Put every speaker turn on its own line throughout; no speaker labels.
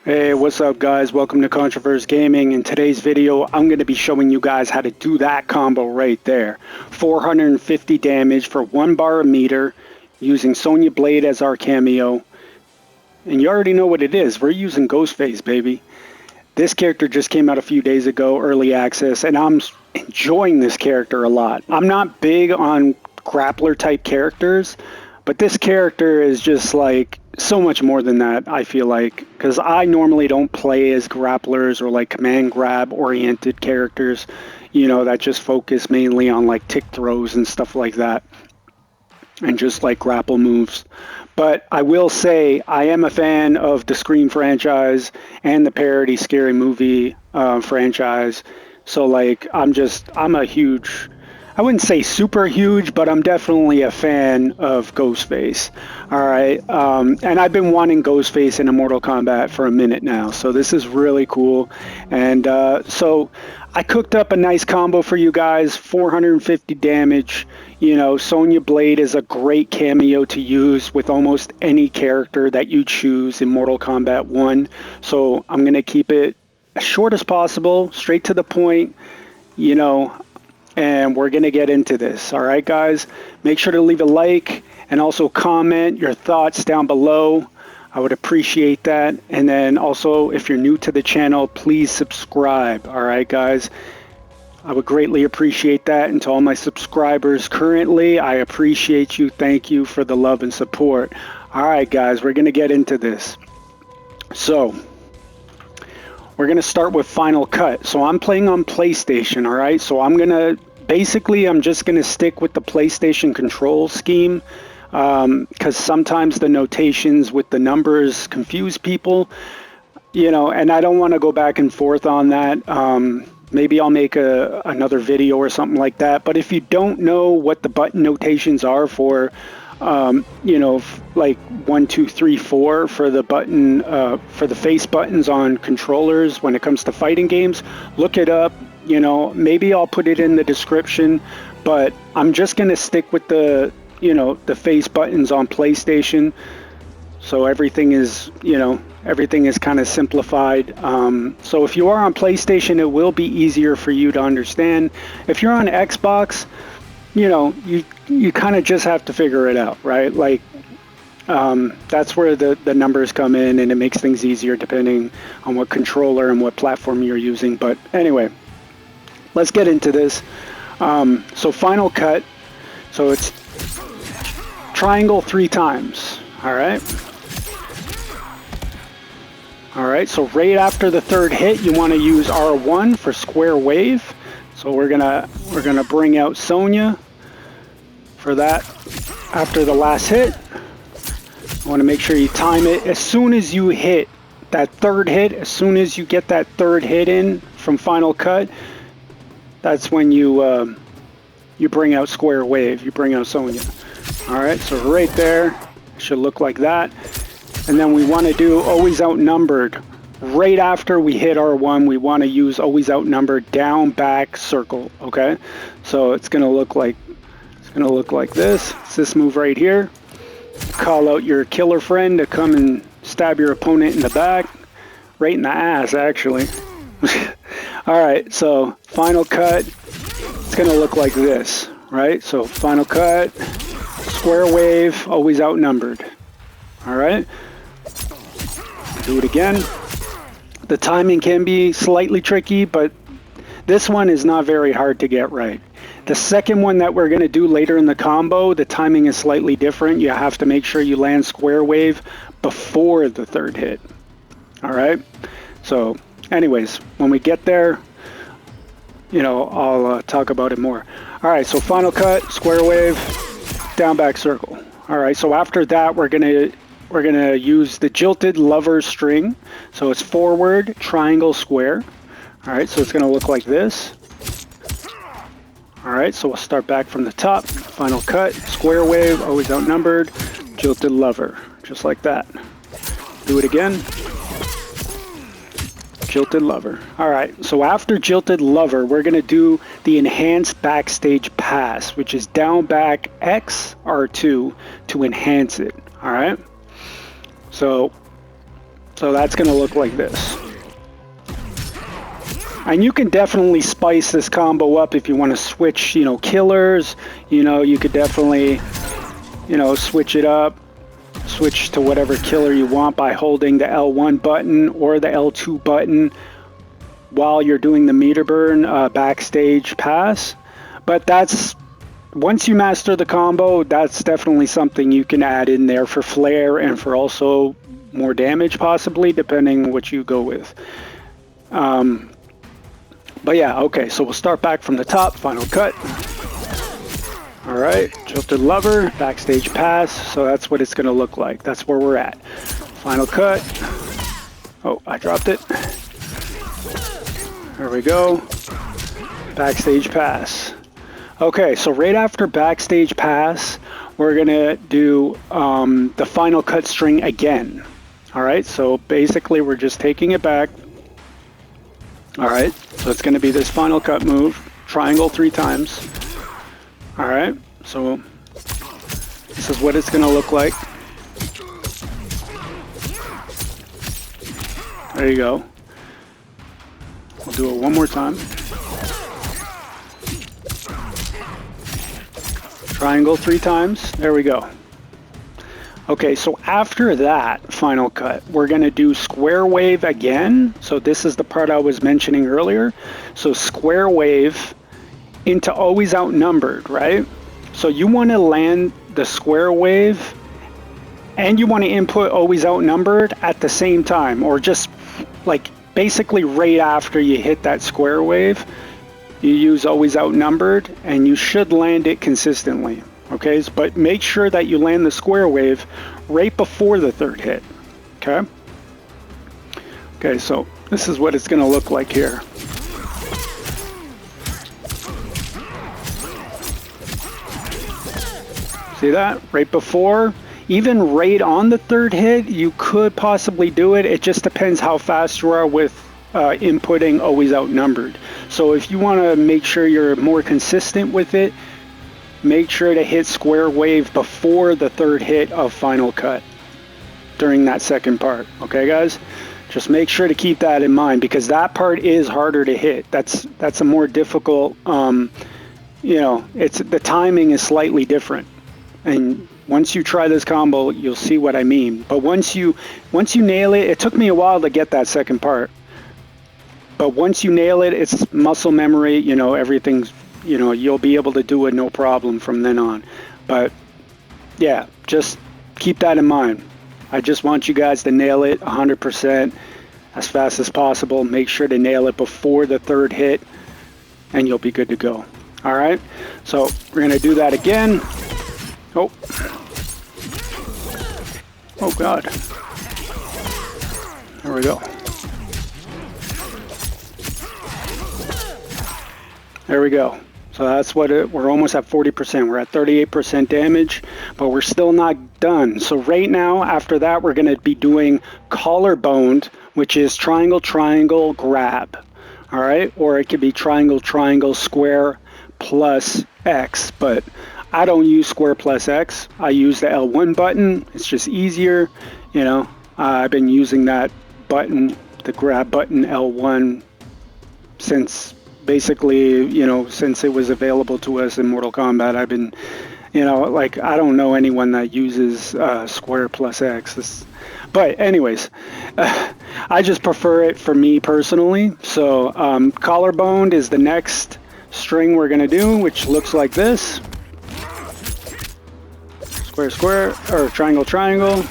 Hey, what's up guys? Welcome to Controverse Gaming. In today's video, I'm going to be showing you guys how to do that combo right there. 450 damage for 1 bar a meter using Sonya Blade as our Kameo. And you already know what it is. We're using GhostFace, baby. This character just came out a few days ago, early access, and I'm enjoying this character a lot. I'm not big on grappler type characters, but this character is just like so much more than that, I feel like, because I normally don't play as grapplers or like command grab oriented characters, you know, that just focus mainly on like tick throws and stuff like that and just like grapple moves. But I will say I am a fan of the Scream franchise and the parody Scary Movie franchise. So like I'm a huge, I wouldn't say super huge, but I'm definitely a fan of GhostFace. All right. And I've been wanting GhostFace in a Mortal Kombat for a minute now. So this is really cool. And so I cooked up a nice combo for you guys, 450 damage. You know, Sonya Blade is a great Kameo to use with almost any character that you choose in Mortal Kombat 1. So I'm going to keep it as short as possible, straight to the point, you know, and we're going to get into this. All right, guys, make sure to leave a like and also comment your thoughts down below. I would appreciate that. And then also, if you're new to the channel, please subscribe. All right, guys, I would greatly appreciate that. And to all my subscribers currently, I appreciate you. Thank you for the love and support. All right, guys, we're going to get into this. So we're going to start with Final Cut. So I'm playing on PlayStation, all right? So I'm just going to stick with the PlayStation control scheme because sometimes the notations with the numbers confuse people, you know, and I don't want to go back and forth on that. Maybe I'll make another video or something like that. But if you don't know what the button notations are for, you know, like 1, 2, 3, 4 for the button, for the face buttons on controllers when it comes to fighting games, look it up. You know, maybe I'll put it in the description, but I'm just going to stick with the, you know, the face buttons on PlayStation. So everything is, you know, everything is kind of simplified. So if you are on PlayStation, it will be easier for you to understand. If you're on Xbox, you know, you kind of just have to figure it out, right? Like, that's where the numbers come in, and it makes things easier depending on what controller and what platform you're using. But anyway, let's get into this. So Final Cut, so it's triangle 3 times, all right? All right, so right after the 3rd hit, you want to use R1 for square wave. So we're gonna bring out Sonya for that after the last hit. I want to make sure you time it. As soon as you hit that 3rd hit, as soon as you get that 3rd hit in from Final Cut, that's when you bring out square wave. You bring out Sonya. All right, so right there, it should look like that. And then we want to do always outnumbered. Right after we hit R1, we want to use always outnumbered down, back, circle. Okay, so it's gonna look like this. It's this move right here. Call out your killer friend to come and stab your opponent in the back, right in the ass, actually. All right, so Final Cut. It's gonna look like this, right? So Final Cut, square wave, always outnumbered. All right. Do it again. The timing can be slightly tricky, but this one is not very hard to get right. The second one that we're going to do later in the combo, the timing is slightly different. You have to make sure you land square wave before the 3rd hit. All right? So anyways, when we get there, you know, I'll talk about it more. All right, so Final Cut, square wave, down, back, circle. All right, so after that, we're gonna use the Jilted Lover String. So it's forward, triangle, square. All right, so it's gonna look like this. All right, so we'll start back from the top. Final Cut, square wave, always outnumbered. Jilted Lover, just like that. Do it again. Jilted Lover. All right, so after Jilted Lover, we're gonna do the enhanced backstage pass, which is down back X R2 to enhance it. All right, so that's gonna look like this. And you can definitely spice this combo up if you want to switch, you know, killers. You know, you could definitely, you know, switch it up. Switch to whatever killer you want by holding the L1 button or the L2 button while you're doing the meter burn backstage pass. But that's, once you master the combo, that's definitely something you can add in there for flair and for also more damage possibly, depending on what you go with. But yeah, okay, so we'll start back from the top, final cut. All right, Jilted Lover, backstage pass, so that's what it's gonna look like. That's where we're at. Final cut. Oh, I dropped it. There we go. Backstage pass. Okay, so right after backstage pass, we're gonna do the final cut string again. All right, so basically we're just taking it back. All right, so it's gonna be this final cut move, triangle 3 times. All right, so this is what it's gonna look like. There you go. We'll do it one more time. Triangle 3 times. There we go. Okay, so after that final cut, we're gonna do square wave again. So this is the part I was mentioning earlier. So square wave into always outnumbered, right? So you want to land the square wave and you want to input always outnumbered at the same time, or just like basically right after you hit that square wave, you use always outnumbered and you should land it consistently. Okay, but make sure that you land the square wave right before the 3rd hit. Okay. Okay, so this is what it's going to look like here. See that? Right before, even right on the 3rd hit, you could possibly do it. It just depends how fast you are with inputting always outnumbered. So if you want to make sure you're more consistent with it, make sure to hit square wave before the 3rd hit of final cut during that second part. Okay, guys? Just make sure to keep that in mind, because that part is harder to hit. That's a more difficult, you know, the timing is slightly different. And once you try this combo, you'll see what I mean. But once you nail it, it took me a while to get that second part. But once you nail it, it's muscle memory, you know, everything's, you know, you'll be able to do it no problem from then on. But yeah, just keep that in mind. I just want you guys to nail it 100% as fast as possible. Make sure to nail it before the 3rd hit and you'll be good to go. All right, so we're gonna do that again. Oh. Oh God. There we go. There we go. So that's what we're almost at 40%. We're at 38% damage, but we're still not done. So right now, after that, we're going to be doing collarbone, which is triangle, triangle, grab. All right? Or it could be triangle, triangle, square plus X, but I don't use square plus X. I use the L1 button. It's just easier. You know, I've been using that button, the grab button L1, since basically, you know, since it was available to us in Mortal Kombat. I've been, you know, like, I don't know anyone that uses square plus X. But anyways, I just prefer it for me personally. So collarbone is the next string we're going to do, which looks like this. Square, square, or triangle, triangle.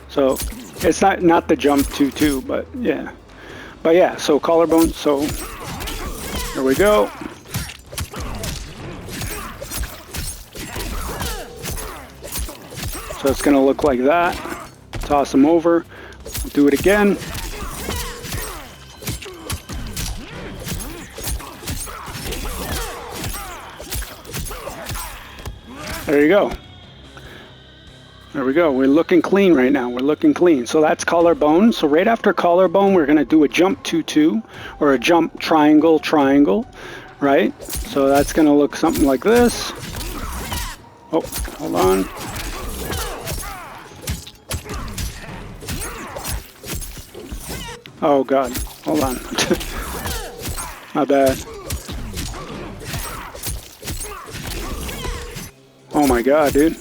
So it's not the jump 2-2, but yeah. But yeah, so collarbone, so here we go. So it's going to look like that. Toss them over. Do it again. There you go. There we go. We're looking clean right now. We're looking clean. So that's collarbone. So right after collarbone, we're going to do a jump 2-2 or a jump triangle, triangle, right? So that's going to look something like this. Oh, hold on. Oh, God. Hold on. My bad. Oh, my God, dude.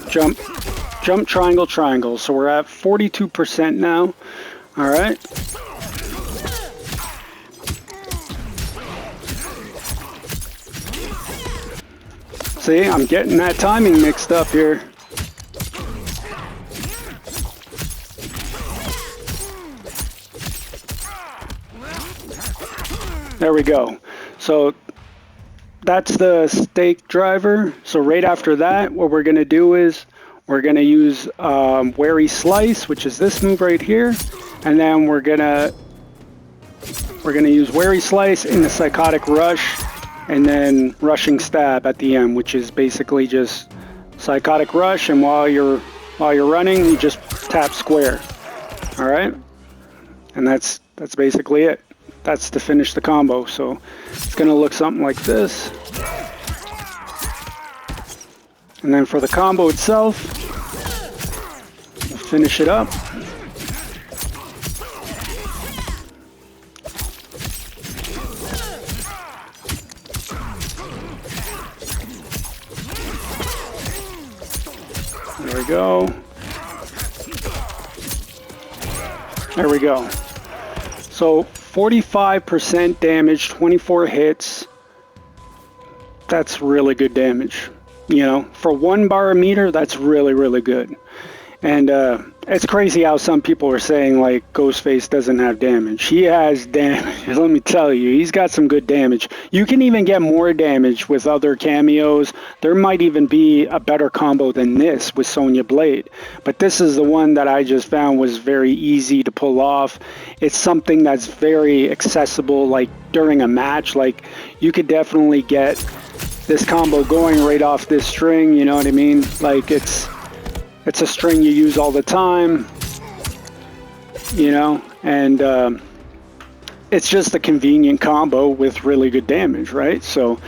Jump, triangle, triangle. So we're at 42% now. All right. See, I'm getting that timing mixed up here. There we go. So that's the stake driver. So right after that, what we're going to do is we're going to use wary slice, which is this move right here, and then we're going to use wary slice in the psychotic rush, and then rushing stab at the end, which is basically just psychotic rush, and while you're running, you just tap square. All right, and that's basically it. That's to finish the combo. So it's going to look something like this. And then for the combo itself, we'll finish it up. There we go. There we go. So 45% damage, 24 hits. That's really good damage. You know, for 1 bar a meter, that's really, really good. And it's crazy how some people are saying, like, GhostFace doesn't have damage. He has damage. Let me tell you, he's got some good damage. You can even get more damage with other cameos. There might even be a better combo than this with Sonya Blade. But this is the one that I just found was very easy to pull off. It's something that's very accessible, like, during a match. Like, you could definitely get this combo going right off this string, you know what I mean? Like, it's a string you use all the time, you know, and it's just a convenient combo with really good damage, right? So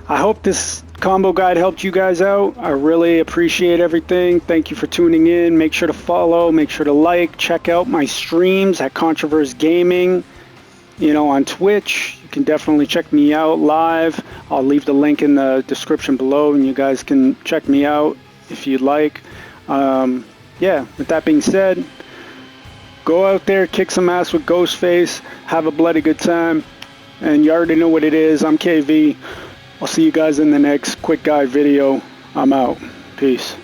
I hope this combo guide helped you guys out. I really appreciate everything. Thank you for tuning in. Make sure to follow, make sure to like, check out my streams at Controverse Gaming, you know, on Twitch. You can definitely check me out live. I'll leave the link in the description below and you guys can check me out if you'd like. Yeah, with that being said, go out there, kick some ass with GhostFace, have a bloody good time, and you already know what it is. I'm KV. I'll see you guys in the next quick guide video. I'm out. Peace.